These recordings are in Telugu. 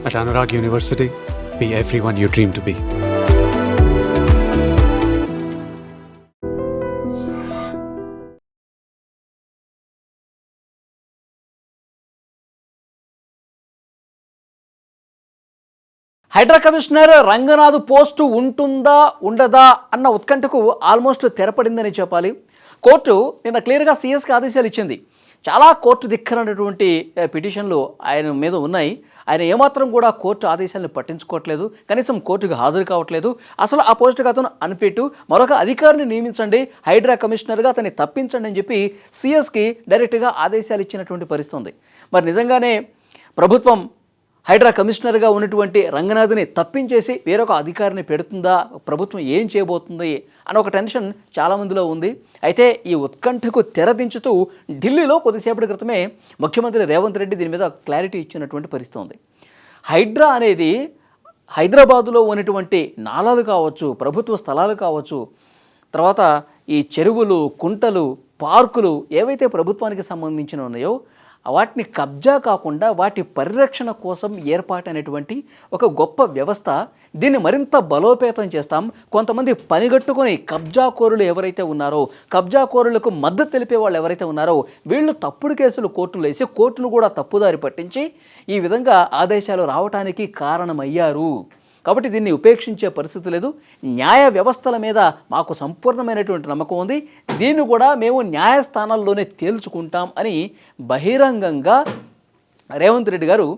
At Anurag University, be everyone you dream to be. Hydraa commissioner Ranganath post ఉంటుందా ఉండదా అన్న ఉత్కంఠకు ఆల్మోస్ట్ తెరపడిందని చెప్పాలి. కోర్టు నిన్న క్లియర్గా సీఎస్కి ఆదేశాలు ఇచ్చింది. చాలా కోర్టు ధిక్కరమైనటువంటి పిటిషన్లు ఆయన మీద ఉన్నాయి. ఆయన ఏమాత్రం కూడా కోర్టు ఆదేశాలను పట్టించుకోవట్లేదు, కనీసం కోర్టుకు హాజరు కావట్లేదు. అసలు ఆ పోస్టుకు అతను అనిపెట్టు మరొక అధికారిని నియమించండి, హైడ్రా కమిషనర్గా అతన్ని తప్పించండి అని చెప్పి సీఎస్కి డైరెక్ట్గా ఆదేశాలు ఇచ్చినటువంటి పరిస్థితి ఉంది. మరి నిజంగానే ప్రభుత్వం హైడ్రా కమిషనర్గా ఉన్నటువంటి రంగనాథ్ని తప్పించేసి వేరొక అధికారిని పెడుతుందా, ప్రభుత్వం ఏం చేయబోతుంది అని ఒక టెన్షన్ చాలామందిలో ఉంది. అయితే ఈ ఉత్కంఠకు తెరదించుతూ ఢిల్లీలో కొద్దిసేపటి క్రితమే ముఖ్యమంత్రి రేవంత్ రెడ్డి దీని మీద క్లారిటీ ఇచ్చినటువంటి పరిస్థితి ఉంది. హైడ్రా అనేది హైదరాబాదులో ఉన్నటువంటి నాలాలు కావచ్చు, ప్రభుత్వ స్థలాలు కావచ్చు, తర్వాత ఈ చెరువులు, కుంటలు, పార్కులు ఏవైతే ప్రభుత్వానికి సంబంధించిన ఉన్నాయో వాటిని కబ్జా కాకుండా వాటి పరిరక్షణ కోసం ఏర్పాటైనటువంటి ఒక గొప్ప వ్యవస్థ. దీన్ని మరింత బలోపేతం చేస్తాం. కొంతమంది పనిగట్టుకొని కబ్జాకోరులు ఎవరైతే ఉన్నారో, కబ్జాకోరులకు మద్దతు తెలిపే వాళ్ళు ఎవరైతే ఉన్నారో వీళ్ళు తప్పుడు కేసులు కోర్టులు వేసి కోర్టును కూడా తప్పుదారి పట్టించి ఈ విధంగా ఆదేశాలు రావడానికి కారణమయ్యారు. కాబట్టి దీన్ని ఉపేక్షించే పరిస్థితి లేదు. న్యాయ వ్యవస్థల మీద మాకు సంపూర్ణమైనటువంటి నమ్మకం ఉంది. దీన్ని కూడా మేము న్యాయస్థానాల్లోనే తేల్చుకుంటాం అని బహిరంగంగా రేవంత్ రెడ్డి గారు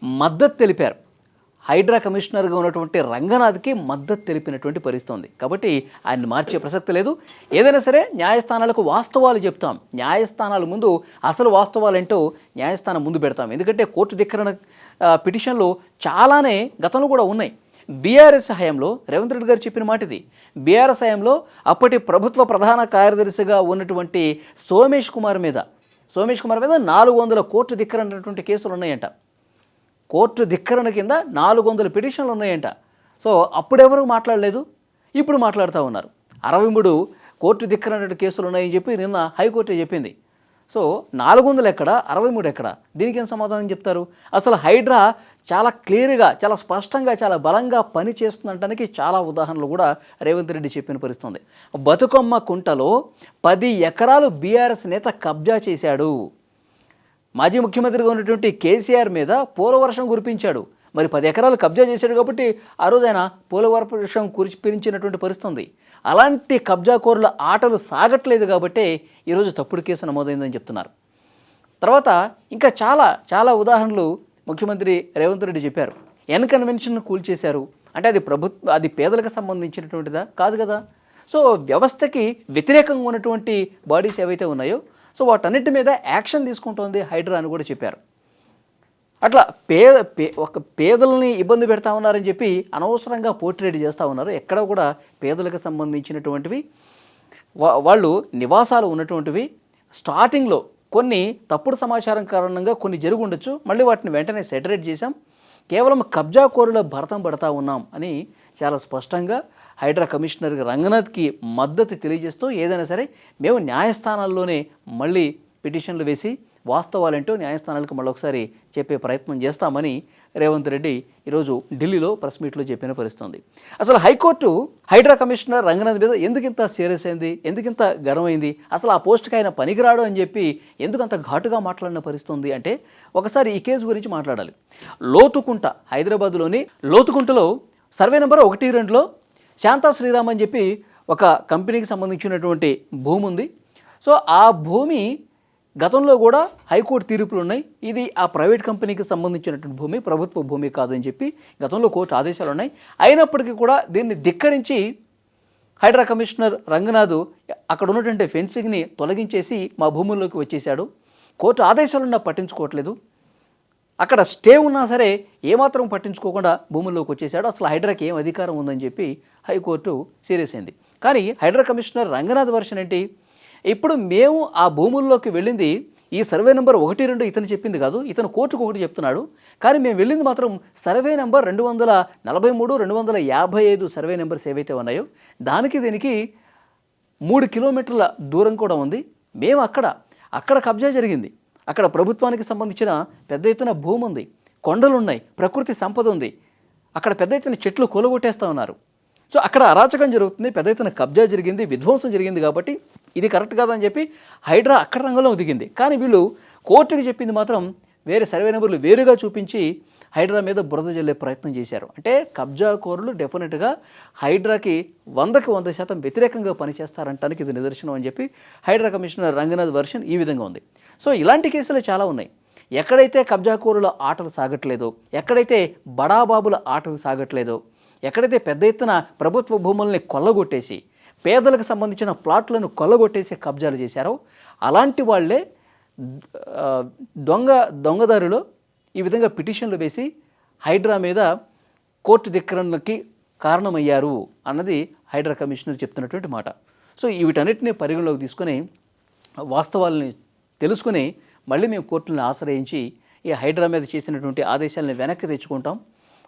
మద్దతు తెలిపారు. హైడ్రా కమిషనర్గా ఉన్నటువంటి రంగనాథ్కి మద్దతు తెలిపినటువంటి పరిస్థితి ఉంది. కాబట్టి ఆయన్ని మార్చే ప్రసక్తి లేదు. ఏదైనా సరే న్యాయస్థానాలకు వాస్తవాలు చెప్తాం. న్యాయస్థానాల ముందు అసలు వాస్తవాలు ఏంటో న్యాయస్థానం ముందు పెడతాం. ఎందుకంటే కోర్టు ధిక్కరణ పిటిషన్లు చాలానే గతంలో కూడా ఉన్నాయి. బీఆర్ఎస్ హయాంలో రేవంత్ రెడ్డి గారు చెప్పిన మాట ఇది. బీఆర్ఎస్ హయాంలో అప్పటి ప్రభుత్వ ప్రధాన కార్యదర్శిగా ఉన్నటువంటి సోమేష్ కుమార్ మీద 400 కోర్టు ధిక్కరమైనటువంటి కేసులు ఉన్నాయంట. కోర్టు ధిక్కరణ కింద 400 పిటిషన్లు ఉన్నాయంట. సో అప్పుడెవరు మాట్లాడలేదు, ఇప్పుడు మాట్లాడుతూ ఉన్నారు. 63 కోర్టు ధిక్కరణ కేసులు ఉన్నాయని చెప్పి నిన్న హైకోర్టు చెప్పింది. సో 400 ఎక్కడ, 63 ఎక్కడ? దీనికి ఏం సమాధానం చెప్తారు? అసలు హైడ్రా చాలా క్లియర్గా, చాలా స్పష్టంగా, చాలా బలంగా పని చేస్తుందంటానికి చాలా ఉదాహరణలు కూడా రేవంత్ రెడ్డి చెప్పిన పరిస్థితి ఉంది. బతుకమ్మ కుంటలో 10 ఎకరాలు బీఆర్ఎస్ నేత కబ్జా చేశాడు. మాజీ ముఖ్యమంత్రిగా ఉన్నటువంటి కేసీఆర్ మీద పోలవర్షం కురిపించాడు. మరి 10 ఎకరాలు కబ్జా చేశాడు కాబట్టి ఆ రోజు ఆయన పోలవర్షం కురిపించినటువంటి పరిస్థితి ఉంది. అలాంటి కబ్జాకోరుల ఆటలు సాగట్లేదు కాబట్టే ఈరోజు తప్పుడు కేసు నమోదైందని చెప్తున్నారు. తర్వాత ఇంకా చాలా చాలా ఉదాహరణలు ముఖ్యమంత్రి రేవంత్ రెడ్డి చెప్పారు. ఎన్ కన్వెన్షన్ కూల్చేశారు అంటే అది పేదలకు సంబంధించినటువంటిదా? కాదు కదా. సో వ్యవస్థకి వ్యతిరేకంగా ఉన్నటువంటి బాడీస్ ఏవైతే ఉన్నాయో సో వాటన్నిటి మీద యాక్షన్ తీసుకుంటోంది హైడ్రా అని కూడా చెప్పారు. అట్లా పేదలని ఇబ్బంది పెడతా ఉన్నారని చెప్పి అనవసరంగా పోర్ట్రేట్ చేస్తూ ఉన్నారు. ఎక్కడ కూడా పేదలకు సంబంధించినటువంటివి వాళ్ళు నివాసాలు ఉన్నటువంటివి స్టార్టింగ్లో కొన్ని తప్పుడు సమాచారం కారణంగా కొన్ని జరిగి ఉండొచ్చు, మళ్ళీ వాటిని వెంటనే సెటరేట్ చేశాం, కేవలం కబ్జాకోరుల భరతం పడతా ఉన్నాం అని చాలా స్పష్టంగా హైడ్రా కమిషనర్ రంగనాథ్కి మద్దతు తెలియజేస్తూ ఏదైనా సరే మేము న్యాయస్థానాల్లోనే మళ్ళీ పిటిషన్లు వేసి వాస్తవాలేంటో న్యాయస్థానాలకు మళ్ళొకసారి చెప్పే ప్రయత్నం చేస్తామని రేవంత్ రెడ్డి ఈరోజు ఢిల్లీలో ప్రెస్ మీట్లో చెప్పిన పరిస్థితుంది. అసలు హైకోర్టు హైడ్రా కమిషనర్ రంగనాథ్ మీద ఎందుకింత సీరియస్ అయింది, ఎందుకింత గర్వమైంది, అసలు ఆ పోస్ట్కి ఆయన పనికిరాడు అని చెప్పి ఎందుకంత ఘాటుగా మాట్లాడిన పరిస్థితుంది అంటే ఒకసారి ఈ కేసు గురించి మాట్లాడాలి. లోతుకుంట, హైదరాబాద్లోని లోతుకుంటలో సర్వే నెంబర్ 1-2లో శాంతా శ్రీరామ్ అని చెప్పి ఒక కంపెనీకి సంబంధించినటువంటి భూమి ఉంది. సో ఆ భూమి గతంలో కూడా హైకోర్టు తీర్పులు ఉన్నాయి. ఇది ఆ ప్రైవేట్ కంపెనీకి సంబంధించినటువంటి భూమి, ప్రభుత్వ భూమి కాదని చెప్పి గతంలో కోర్టు ఆదేశాలు ఉన్నాయి. అయినప్పటికీ కూడా దీన్ని ధిక్కరించి హైడ్రా కమిషనర్ రంగనాథ్ అక్కడ ఉన్నటువంటి ఫెన్సింగ్ని తొలగించేసి మా భూముల్లోకి వచ్చేశాడు. కోర్టు ఆదేశాలున్నా పట్టించుకోవట్లేదు. అక్కడ స్టే ఉన్నా సరే ఏమాత్రం పట్టించుకోకుండా భూముల్లోకి వచ్చేసాడు. అసలు హైడ్రాకి ఏం అధికారం ఉందని చెప్పి హైకోర్టు సీరియస్ అయింది. కానీ హైడ్రా కమిషనర్ రంగనాథ్ వర్షన్ ఏంటి? ఇప్పుడు మేము ఆ భూముల్లోకి వెళ్ళింది ఈ సర్వే నెంబర్ 1-2 ఇతను చెప్పింది కాదు, ఇతను కోర్టుకు ఒకటి చెప్తున్నాడు. కానీ మేము వెళ్ళింది మాత్రం సర్వే నెంబర్ 243, 255 సర్వే నెంబర్స్ ఏవైతే ఉన్నాయో దానికి దీనికి 3 కిలోమీటర్ల దూరం కూడా ఉంది. మేము అక్కడ కబ్జా జరిగింది. అక్కడ ప్రభుత్వానికి సంబంధించిన పెద్ద ఎత్తున భూమి ఉంది. కొండలు ఉన్నాయి, ప్రకృతి సంపద ఉంది, అక్కడ పెద్ద ఎత్తున చెట్లు కూలగొట్టేస్తూ ఉన్నారు. సో అక్కడ అరాచకం జరుగుతుంది, పెద్ద ఎత్తున కబ్జా జరిగింది, విధ్వంసం జరిగింది, కాబట్టి ఇది కరెక్ట్ కాదని చెప్పి హైడ్రా అక్కడ రంగంలోకి దిగింది. కానీ వీళ్ళు కోర్టుకి చెప్పింది మాత్రం వేరే సర్వే నెంబర్లు వేరుగా చూపించి హైడ్రా మీద బురద జల్లే ప్రయత్నం చేశారు. అంటే కబ్జా కోరులు డెఫినెట్గా హైడ్రాకి 100% వ్యతిరేకంగా పనిచేస్తారంటానికి ఇది నిదర్శనం అని చెప్పి హైడ్రా కమిషనర్ రంగనాథ్ వర్షన్ ఈ విధంగా ఉంది. సో ఇలాంటి కేసులు చాలా ఉన్నాయి. ఎక్కడైతే కబ్జాకోరుల ఆటలు సాగట్లేదో, ఎక్కడైతే బడాబాబుల ఆటలు సాగట్లేదో, ఎక్కడైతే పెద్ద ఎత్తున ప్రభుత్వ భూముల్ని కొల్లగొట్టేసి పేదలకు సంబంధించిన ప్లాట్లను కొల్లగొట్టేసి కబ్జాలు చేశారో అలాంటి వాళ్లే దొంగదారులు ఈ విధంగా పిటిషన్లు వేసి హైడ్రా మీద కోర్టు ధిక్కరణకి కారణమయ్యారు అన్నది హైడ్రా కమిషనర్ చెప్తున్నటువంటి మాట. సో వీటన్నిటిని పరిగణలోకి తీసుకొని వాస్తవాలని తెలుసుకుని మళ్ళీ మేము కోర్టులను ఆశ్రయించి ఈ హైడ్రా మీద చేసినటువంటి ఆదేశాలను వెనక్కి తెచ్చుకుంటాం,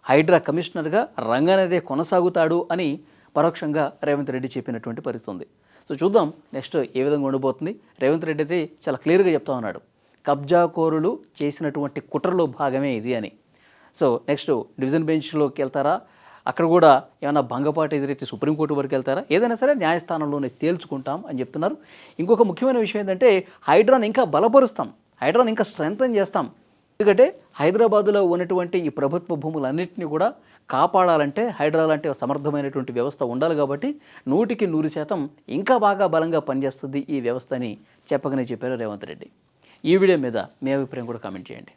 హైడ్రా కమిషనర్గా రంగనాథే కొనసాగుతాడు అని పరోక్షంగా రేవంత్ రెడ్డి చెప్పినటువంటి పరిస్థితి ఉంది. సో చూద్దాం నెక్స్ట్ ఏ విధంగా ఉండబోతుంది. రేవంత్ రెడ్డి అయితే చాలా క్లియర్గా చెప్తా ఉన్నాడు, కబ్జాకోరులు చేసినటువంటి కుట్రలో భాగమే ఇది అని. సో నెక్స్ట్ డివిజన్ బెంచ్లోకి వెళ్తారా, అక్కడ కూడా ఏమైనా భంగపాటు ఎదురైతే సుప్రీంకోర్టు వరకు వెళ్తారా, ఏదైనా సరే న్యాయస్థానంలోనే తేల్చుకుంటాం అని చెప్తున్నారు. ఇంకొక ముఖ్యమైన విషయం ఏంటంటే హైడ్రాని ఇంకా బలపరుస్తాం, హైడ్రాని ఇంకా స్ట్రెంగ్తన్ చేస్తాం. ఎందుకంటే హైదరాబాదులో ఉన్నటువంటి ఈ ప్రభుత్వ భూములన్నింటినీ కూడా కాపాడాలంటే హైడ్రా లాంటి సమర్థమైనటువంటి వ్యవస్థ ఉండాలి. కాబట్టి 100% ఇంకా బాగా బలంగా పనిచేస్తుంది ఈ వ్యవస్థ అని చెప్పగానే చెప్పారు రేవంత్ రెడ్డి. ఈ వీడియో మీద మీ అభిప్రాయం కూడా కామెంట్ చేయండి.